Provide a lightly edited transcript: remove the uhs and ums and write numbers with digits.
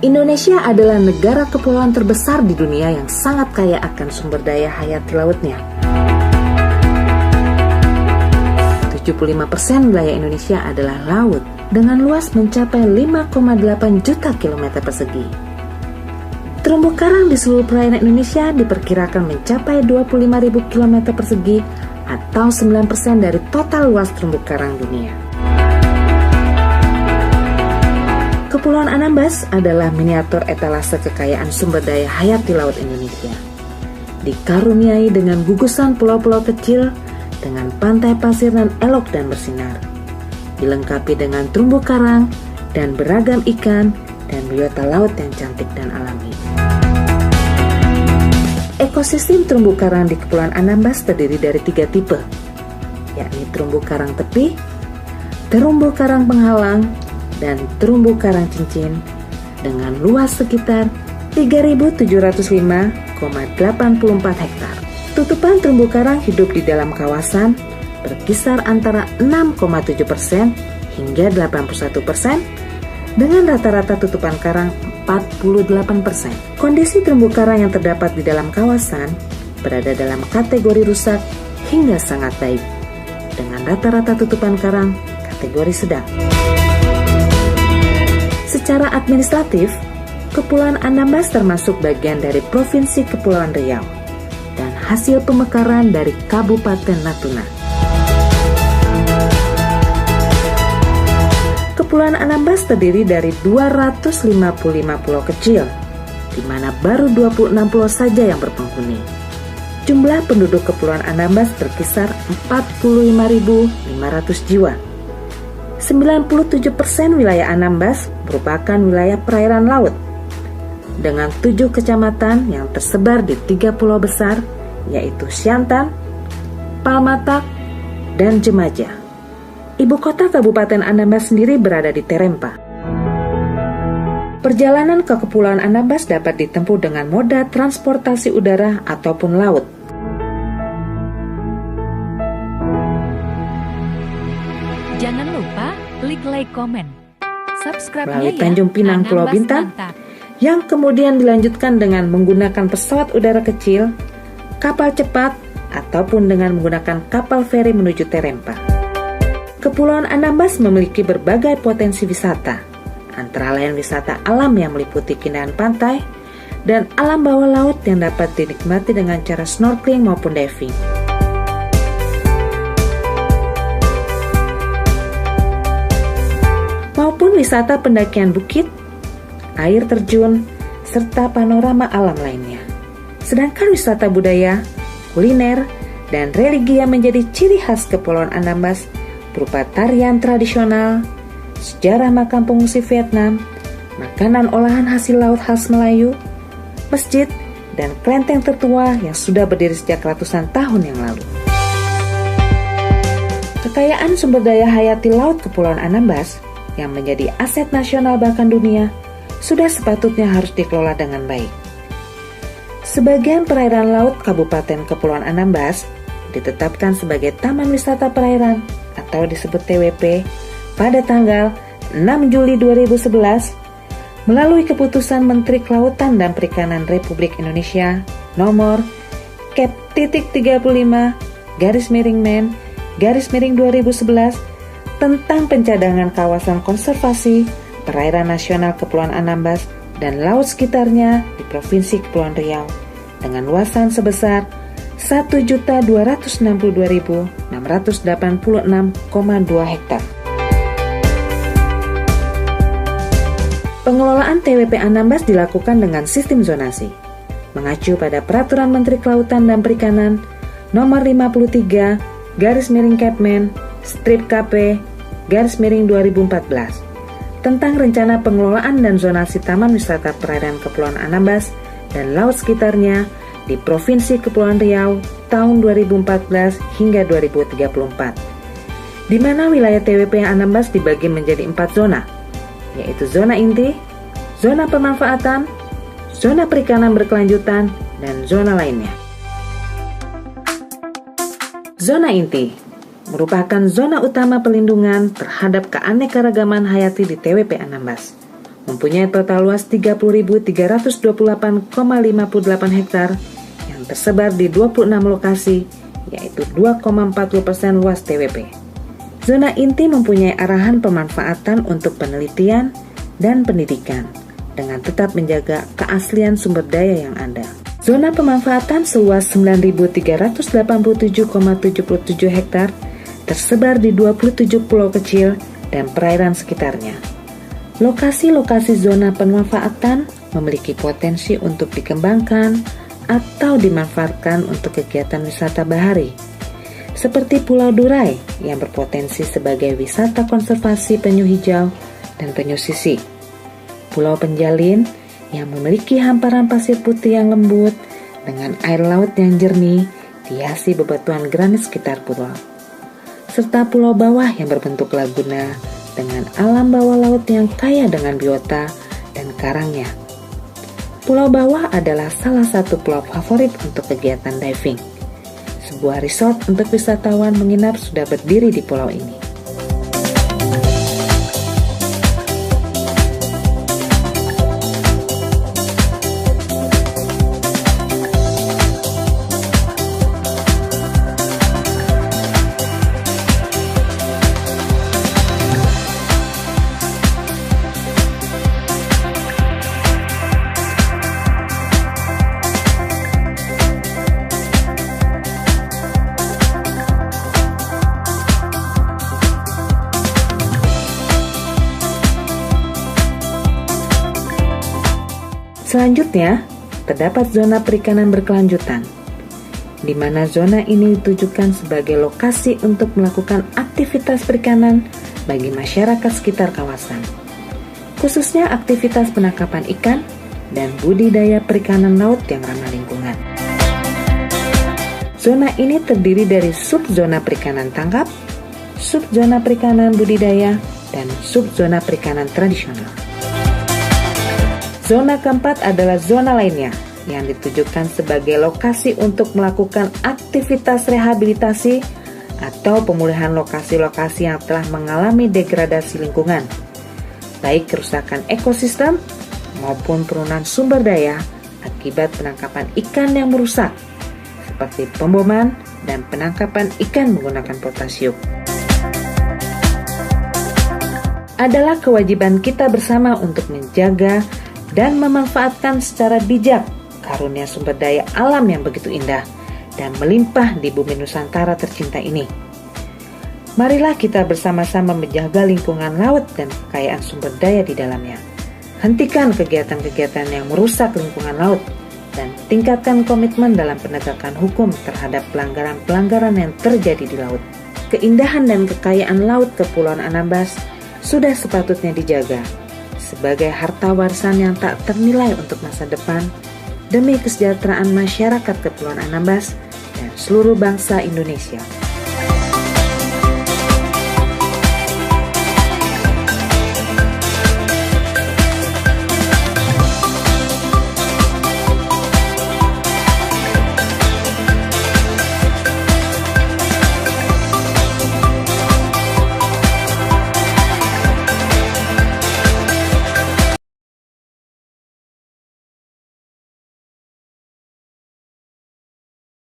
Indonesia adalah negara kepulauan terbesar di dunia yang sangat kaya akan sumber daya hayati lautnya. 75% wilayah Indonesia adalah laut dengan luas mencapai 5,8 juta kilometer persegi. Terumbu karang di seluruh perairan Indonesia diperkirakan mencapai 25.000 kilometer persegi atau 9% dari total luas terumbu karang dunia. Kepulauan Anambas adalah miniatur etalase kekayaan sumber daya hayati laut Indonesia. Dikaruniai dengan gugusan pulau-pulau kecil, dengan pantai pasir dan elok dan bersinar. Dilengkapi dengan terumbu karang dan beragam ikan dan biota laut yang cantik dan alami. Ekosistem terumbu karang di Kepulauan Anambas terdiri dari 3 tipe, yakni terumbu karang tepi, terumbu karang penghalang, dan terumbu karang cincin dengan luas sekitar 3.705,84 hektar. Tutupan terumbu karang hidup di dalam kawasan berkisar antara 6,7% hingga 81% dengan rata-rata tutupan karang 48%. Kondisi terumbu karang yang terdapat di dalam kawasan berada dalam kategori rusak hingga sangat baik dengan rata-rata tutupan karang kategori sedang. Secara administratif, Kepulauan Anambas termasuk bagian dari Provinsi Kepulauan Riau dan hasil pemekaran dari Kabupaten Natuna. Kepulauan Anambas terdiri dari 255 pulau kecil, di mana baru 26 pulau saja yang berpenghuni. Jumlah penduduk Kepulauan Anambas berkisar 45.500 jiwa. 97% wilayah Anambas merupakan wilayah perairan laut dengan 7 kecamatan yang tersebar di 3 pulau besar, yaitu Siantan, Palmatak, dan Jemaja. Ibu kota Kabupaten Anambas sendiri berada di Terempa. Perjalanan ke Kepulauan Anambas dapat ditempuh dengan moda transportasi udara ataupun laut. Jangan lupa klik like, komen, subscribe-nya melalui Tanjung Pinang, Pulau Bintan, yang kemudian dilanjutkan dengan menggunakan pesawat udara kecil, kapal cepat, ataupun dengan menggunakan kapal feri menuju Terempa. Kepulauan Anambas memiliki berbagai potensi wisata, antara lain wisata alam yang meliputi keindahan pantai dan alam bawah laut yang dapat dinikmati dengan cara snorkeling maupun diving. Maupun wisata pendakian bukit, air terjun, serta panorama alam lainnya. Sedangkan wisata budaya, kuliner, dan religi yang menjadi ciri khas Kepulauan Anambas berupa tarian tradisional, sejarah makam pengungsi Vietnam, makanan olahan hasil laut khas Melayu, masjid, dan kelenteng tertua yang sudah berdiri sejak ratusan tahun yang lalu. Kekayaan sumber daya hayati laut Kepulauan Anambas yang menjadi aset nasional bahkan dunia, sudah sepatutnya harus dikelola dengan baik. Sebagian perairan laut Kabupaten Kepulauan Anambas ditetapkan sebagai Taman Wisata Perairan atau disebut TWP pada tanggal 6 Juli 2011 melalui keputusan Menteri Kelautan dan Perikanan Republik Indonesia nomor Kep.35-Men-2011 tentang pencadangan kawasan konservasi perairan nasional Kepulauan Anambas dan laut sekitarnya di Provinsi Kepulauan Riau dengan luasan sebesar 1.262.686,2 hektar. Pengelolaan TWP Anambas dilakukan dengan sistem zonasi, mengacu pada Peraturan Menteri Kelautan dan Perikanan nomor 53/Kp/2014 tentang rencana pengelolaan dan zonasi Taman Wisata Perairan Kepulauan Anambas dan laut sekitarnya di Provinsi Kepulauan Riau tahun 2014 hingga 2034, di mana wilayah TWP Anambas dibagi menjadi 4 zona, yaitu zona inti, zona pemanfaatan, zona perikanan berkelanjutan, dan zona lainnya. Zona inti merupakan zona utama pelindungan terhadap keanekaragaman hayati di TWP Anambas, mempunyai total luas 30.328,58 hektar yang tersebar di 26 lokasi, yaitu 2,40% luas TWP. Zona inti mempunyai arahan pemanfaatan untuk penelitian dan pendidikan, dengan tetap menjaga keaslian sumber daya yang ada. Zona pemanfaatan seluas 9.387,77 hektar tersebar di 27 pulau kecil dan perairan sekitarnya. Lokasi-lokasi zona pemanfaatan memiliki potensi untuk dikembangkan atau dimanfaatkan untuk kegiatan wisata bahari, seperti Pulau Durai yang berpotensi sebagai wisata konservasi penyu hijau dan penyu sisik, Pulau Penjalin yang memiliki hamparan pasir putih yang lembut dengan air laut yang jernih dihiasi bebatuan granit sekitar pulau, serta Pulau Bawah yang berbentuk laguna dengan alam bawah laut yang kaya dengan biota dan karangnya. Pulau Bawah adalah salah satu pulau favorit untuk kegiatan diving. Sebuah resort untuk wisatawan menginap sudah berdiri di pulau ini. Selanjutnya, terdapat zona perikanan berkelanjutan, di mana zona ini ditujukan sebagai lokasi untuk melakukan aktivitas perikanan bagi masyarakat sekitar kawasan, khususnya aktivitas penangkapan ikan dan budidaya perikanan laut yang ramah lingkungan. Zona ini terdiri dari subzona perikanan tangkap, subzona perikanan budidaya, dan subzona perikanan tradisional. Zona keempat adalah zona lainnya yang ditujukan sebagai lokasi untuk melakukan aktivitas rehabilitasi atau pemulihan lokasi-lokasi yang telah mengalami degradasi lingkungan, baik kerusakan ekosistem maupun penurunan sumber daya akibat penangkapan ikan yang merusak, seperti pemboman dan penangkapan ikan menggunakan potasium. Adalah kewajiban kita bersama untuk menjaga dan memanfaatkan secara bijak karunia sumber daya alam yang begitu indah dan melimpah di bumi Nusantara tercinta ini. Marilah kita bersama-sama menjaga lingkungan laut dan kekayaan sumber daya di dalamnya. Hentikan kegiatan-kegiatan yang merusak lingkungan laut dan tingkatkan komitmen dalam penegakan hukum terhadap pelanggaran-pelanggaran yang terjadi di laut. Keindahan dan kekayaan laut Kepulauan Anambas sudah sepatutnya dijaga sebagai harta warisan yang tak ternilai untuk masa depan demi kesejahteraan masyarakat Kepulauan Anambas dan seluruh bangsa Indonesia.